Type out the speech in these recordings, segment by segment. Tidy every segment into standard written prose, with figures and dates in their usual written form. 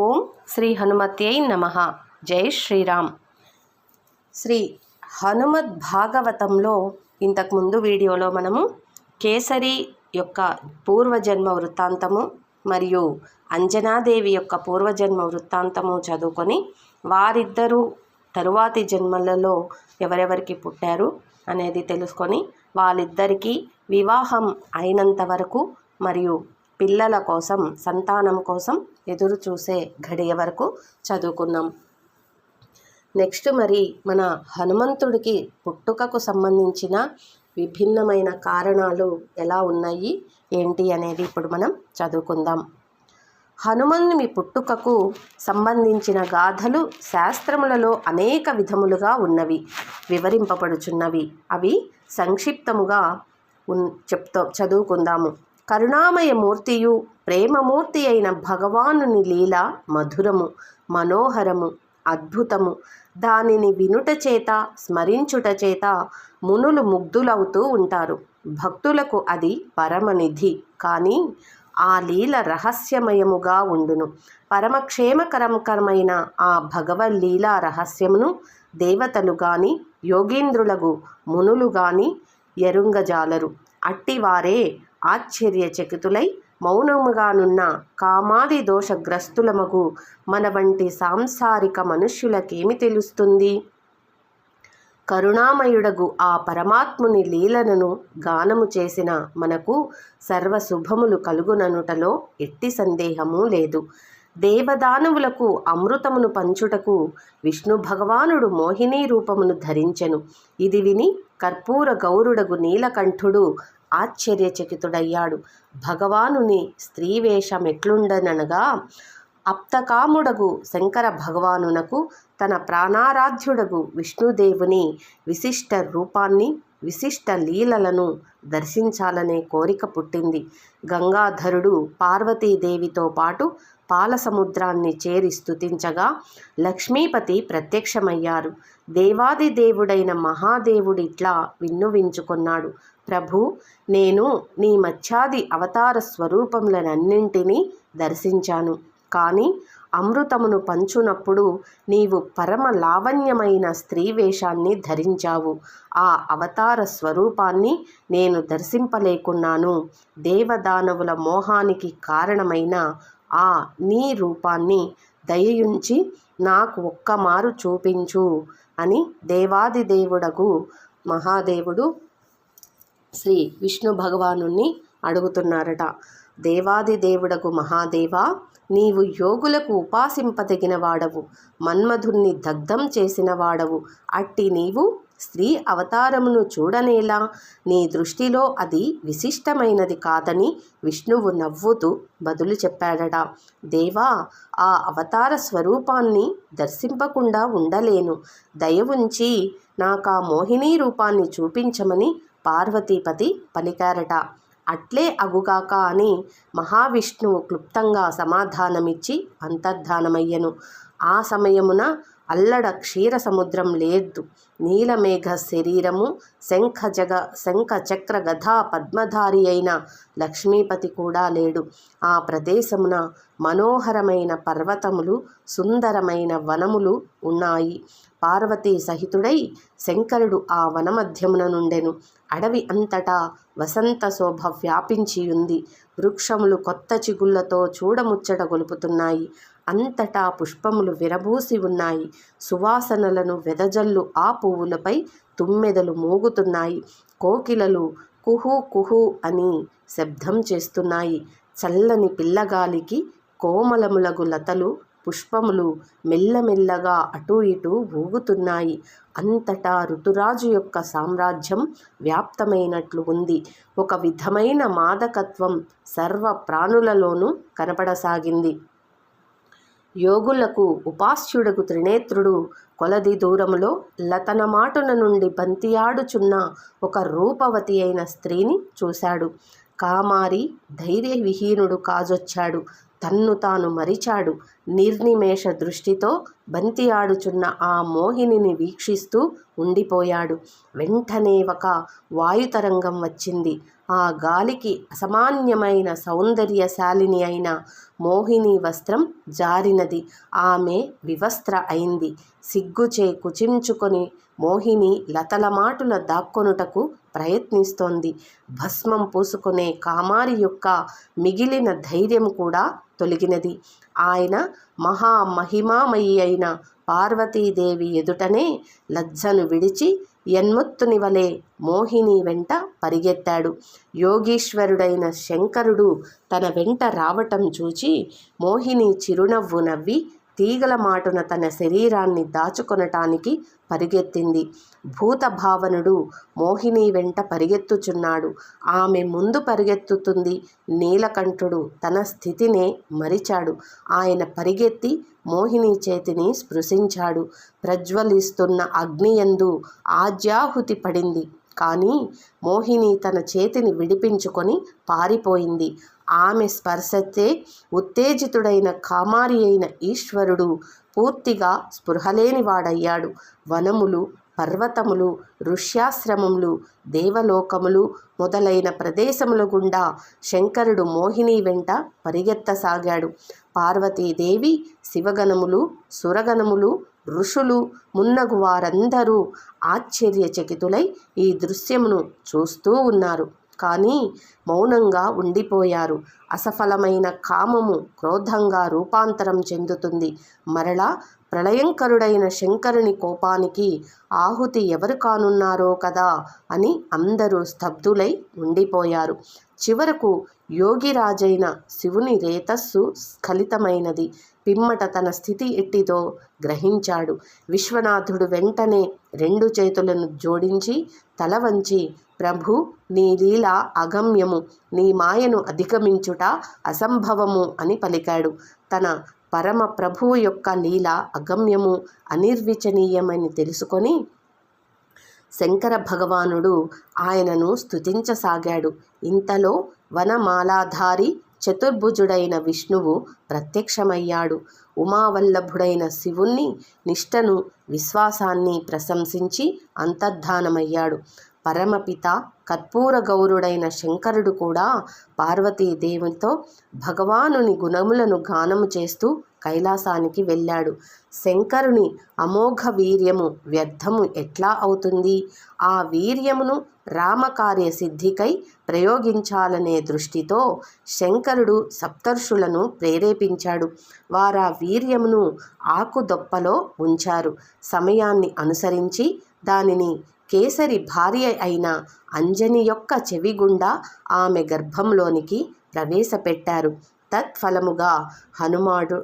ఓం శ్రీ హనుమత్యై నమః. జై శ్రీరామ్. శ్రీ హనుమద్ భాగవతంలో ఇంతకుముందు వీడియోలో మనము కేసరి యొక్క పూర్వజన్మ వృత్తాంతము మరియు అంజనాదేవి యొక్క పూర్వజన్మ వృత్తాంతము చదువుకొని వారిద్దరూ తరువాతి జన్మలలో ఎవరెవరికి పుట్టారు అనేది తెలుసుకొని వాళ్ళిద్దరికీ వివాహం అయినంత వరకు మరియు పిల్లల కోసం సంతానం కోసం ఎదురు చూసే ఘడియ వరకు చదువుకున్నాం. నెక్స్ట్ మరి మన హనుమంతుడికి పుట్టుకకు సంబంధించిన విభిన్నమైన కారణాలు ఎలా ఉన్నాయి ఏంటి అనేది ఇప్పుడు మనం చదువుకుందాం. హనుమంతుని పుట్టుకకు సంబంధించిన గాథలు శాస్త్రములలో అనేక విధములుగా ఉన్నవి, వివరింపబడుచున్నవి. అవి సంక్షిప్తముగా చదువుకుందాము. కరుణామయ మూర్తియు ప్రేమమూర్తి అయిన భగవానుని లీల మధురము, మనోహరము, అద్భుతము. దానిని వినుట చేత స్మరించుట చేత మునులు ముగ్ధులవుతూ ఉంటారు. భక్తులకు అది పరమనిధి. కానీ ఆ లీల రహస్యమయముగా ఉండును. పరమక్షేమకరమైన ఆ భగవల్లీలా రహస్యమును దేవతలు గాని యోగీంద్రులకు మునులు గాని ఎరుంగజాలరు. అట్టివారే ఆశ్చర్యచకితులై మౌనముగానున్న కామాది దోషగ్రస్తులమగు మన వంటి సాంసారిక మనుష్యులకేమి తెలుస్తుంది? కరుణామయుడగు ఆ పరమాత్ముని లీలలను గానము చేసిన మనకు సర్వశుభములు కలుగుననుటలో ఎట్టి సందేహము లేదు. దేవదానవులకు అమృతమును పంచుటకు విష్ణు భగవానుడు మోహినీ రూపమును ధరించెను. ఇది విని కర్పూర గౌరుడగు నీలకంఠుడు ఆశ్చర్యచకితుడయ్యాడు. భగవానుని స్త్రీవేషమెట్లుండనగా అప్తకాముడగు శంకర భగవానునకు తన ప్రాణారాధ్యుడగు విష్ణుదేవుని విశిష్ట రూపాన్ని విశిష్ట లీలలను దర్శించాలనే కోరిక పుట్టింది. గంగాధరుడు పార్వతీదేవితో పాటు పాలసముద్రాన్ని చేరి స్తుతించగా లక్ష్మీపతి ప్రత్యక్షమయ్యారు. దేవాది దేవుడైన మహాదేవుడిట్లా విన్నువించుకున్నాడు. ప్రభు, నేను నీ మత్స్యాది అవతార స్వరూపములనన్నింటినీ దర్శించాను. కానీ అమృతమును పంచునప్పుడు నీవు పరమ లావణ్యమైన స్త్రీ వేషాన్ని ధరించావు. ఆ అవతార స్వరూపాన్ని నేను దర్శింపలేకున్నాను. దేవదానవుల మోహానికి కారణమైన ఆ నీ రూపాన్ని దయయుంచి నాకు ఒక్కమారు చూపించు అని దేవాది దేవుడగు మహాదేవుడు శ్రీ విష్ణు భగవానుని అడుగుతున్నారట. దేవాది దేవుడకు మహాదేవా, నీవు యోగులకు ఉపాసింపదగిన వాడవు, మన్మధుణ్ణి దగ్ధం చేసిన వాడవు. అట్టి నీవు స్త్రీ అవతారమును చూడనేలా? నీ దృష్టిలో అది విశిష్టమైనది కాదని విష్ణువు నవ్వుతూ బదులు చెప్పాడట. దేవా, ఆ అవతార స్వరూపాన్ని దర్శింపకుండా ఉండలేను. దయ ఉంచి నాకా మోహినీ రూపాన్ని చూపించమని పార్వతీపతి పలికారట. అట్లే అగుగాక అని మహావిష్ణువు క్లుప్తంగా సమాధానమిచ్చి అంతర్ధానమయ్యను. ఆ సమయమున అల్లడ క్షీర సముద్రం లేదు. నీలమేఘ శరీరము, శంఖ చక్ర గధా పద్మధారి అయిన లక్ష్మీపతి కూడా లేడు. ఆ ప్రదేశమున మనోహరమైన పర్వతములు, సుందరమైన వనములు ఉన్నాయి. పార్వతీ సహితుడై శంకరుడు ఆ వనమధ్యమున నుండెను. అడవి అంతటా వసంత శోభ వ్యాపించియుంది. వృక్షములు కొత్త చిగుళ్లతో చూడముచ్చట గొలుపుతున్నాయి. అంతటా పుష్పములు విరబూసి ఉన్నాయి. సువాసనలను వెదజల్లు ఆ పువ్వులపై తుమ్మెదలు మోగుతున్నాయి. కోకిలలు కుహు కుహు అని శబ్దం చేస్తున్నాయి. చల్లని పిల్లగాలికి కోమలములగు లతలు, పుష్పములు మెల్లమెల్లగా అటూ ఇటూ ఊగుతున్నాయి. అంతటా ఋతురాజు యొక్క సామ్రాజ్యం వ్యాప్తమైనట్లు ఉంది. ఒక విధమైన మాదకత్వం సర్వ ప్రాణులలోనూ కనపడసాగింది. యోగులకు ఉపాస్యుడకు త్రినేత్రుడు కొలది దూరములో లతనమాటున నుండి బంతియాడుచున్న ఒక రూపవతి అయిన స్త్రీని చూశాడు. కామారి ధైర్య విహీనుడు కాజొచ్చాడు. తన్ను తాను మరిచాడు. నిర్నిమేష దృష్టితో బంతి ఆడుచున్న ఆ మోహినిని వీక్షిస్తూ ఉండిపోయాడు. వెంటనే ఒక వాయుతరంగం వచ్చింది. ఆ గాలికి అసామాన్యమైన సౌందర్యశాలిని అయిన మోహిని వస్త్రం జారినది. ఆమె వివస్త్ర అయింది. సిగ్గుచే కుచించుకొని మోహిని లతలమాటుల దాక్కొనుటకు ప్రయత్నిస్తోంది. భస్మం పూసుకునే కామారి యొక్క మిగిలిన ధైర్యం కూడా తొలగినది. ఆయన మహామహిమామయి అయిన పార్వతీదేవి ఎదుటనే లజ్జను విడిచి యన్ముక్తుని వలె మోహిని వెంట పరిగెత్తాడు. యోగీశ్వరుడైన శంకరుడు తన వెంట రావటం చూచి మోహిని చిరునవ్వు నవ్వి తీగల మాటున తన శరీరాన్ని దాచుకొనటానికి పరిగెత్తింది. భూతభావనుడు మోహిని వెంట పరిగెత్తుచున్నాడు. ఆమె ముందు పరిగెత్తుతుంది. నీలకంఠుడు తన స్థితినే మరిచాడు. ఆయన పరిగెత్తి మోహిని చేతిని స్పృశించాడు. ప్రజ్వలిస్తున్న అగ్నియందు ఆజ్యాహుతి పడింది. కానీ మోహిని తన చేతిని విడిపించుకొని పారిపోయింది. ఆమె స్పర్శతే ఉత్తేజితుడైన కామారి అయిన ఈశ్వరుడు పూర్తిగా స్పృహలేనివాడయ్యాడు. వనములు, పర్వతములు, ఋష్యాశ్రమములు, దేవలోకములు మొదలైన ప్రదేశముల గుండా శంకరుడు మోహిని వెంట పరిగెత్తసాగాడు. పార్వతీదేవి, శివగణములు, సురగణములు, ఋషులు మున్నగు వారందరూ ఆశ్చర్యచకితులై ఈ దృశ్యమును చూస్తూ ఉన్నారు. కానీ మౌనంగా ఉండిపోయారు. అసఫలమైన కామము క్రోధంగా రూపాంతరం చెందుతుంది. మరలా ప్రళయంకరుడైన శంకరుని కోపానికి ఆహుతి ఎవరు కానున్నారో కదా అని అందరూ స్తబ్దులై ఉండిపోయారు. చివరకు యోగిరాజైన శివుని రేతస్సు స్ఖలితమైనది. పిమ్మట తన స్థితి ఎట్టిదో గ్రహించాడు. విశ్వనాథుడు వెంటనే 2 చేతులను జోడించి తల వంచి, ప్రభు, నీ లీల అగమ్యము, నీ మాయను అధిగమించుట అసంభవము అని పలికాడు. తన పరమ ప్రభువు యొక్క లీల అగమ్యము, అనిర్వచనీయమని తెలుసుకొని శంకర భగవానుడు ఆయనను స్తుతించసాగాడు. ఇంతలో వనమాలాధారి చతుర్భుజుడైన విష్ణువు ప్రత్యక్షమయ్యాడు. ఉమావల్లభుడైన శివుణ్ణి నిష్టను, విశ్వాసాన్ని ప్రశంసించి అంతర్ధానమయ్యాడు. పరమపిత కర్పూర గౌరుడైన శంకరుడు కూడా పార్వతీదేవితో భగవానుని గుణములను గానము చేస్తూ కైలాసానికి వెళ్ళాడు. శంకరుని అమోఘ వీర్యము వ్యర్థము ఎట్లా అవుతుంది? ఆ వీర్యమును రామకార్య సిద్ధికై ప్రయోగించాలనే దృష్టితో శంకరుడు సప్తర్షులను ప్రేరేపించాడు. వారా వీర్యమును ఆకుదొప్పలో ఉంచారు. సమయాన్ని అనుసరించి దానిని కేసరి భార్య అయిన అంజని యొక్క చెవి గుండా ఆమె గర్భంలోనికి ప్రవేశపెట్టారు. తత్ఫలముగా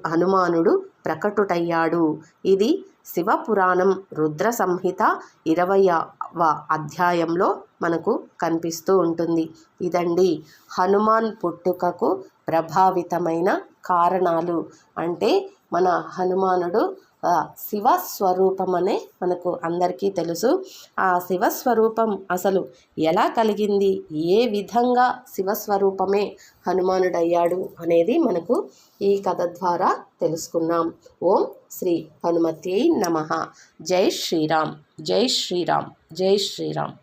హనుమానుడు ప్రకటుడయ్యాడు. ఇది శివపురాణం రుద్ర సంహిత 20వ అధ్యాయంలో మనకు కనిపిస్తూ ఉంటుంది. ఇదండి హనుమాన్ పుట్టుకకు ప్రభావితమైన కారణాలు. అంటే మన హనుమానుడు శివస్వరూపమనే మనకు అందరికీ తెలుసు. ఆ శివస్వరూపం అసలు ఎలా కలిగింది, ఏ విధంగా శివస్వరూపమే హనుమానుడయ్యాడు అనేది మనకు ఈ కథ ద్వారా తెలుసుకున్నాం. ఓం శ్రీ హనుమత్యై నమః. జై శ్రీరామ్, జై శ్రీరామ్, జై శ్రీరామ్.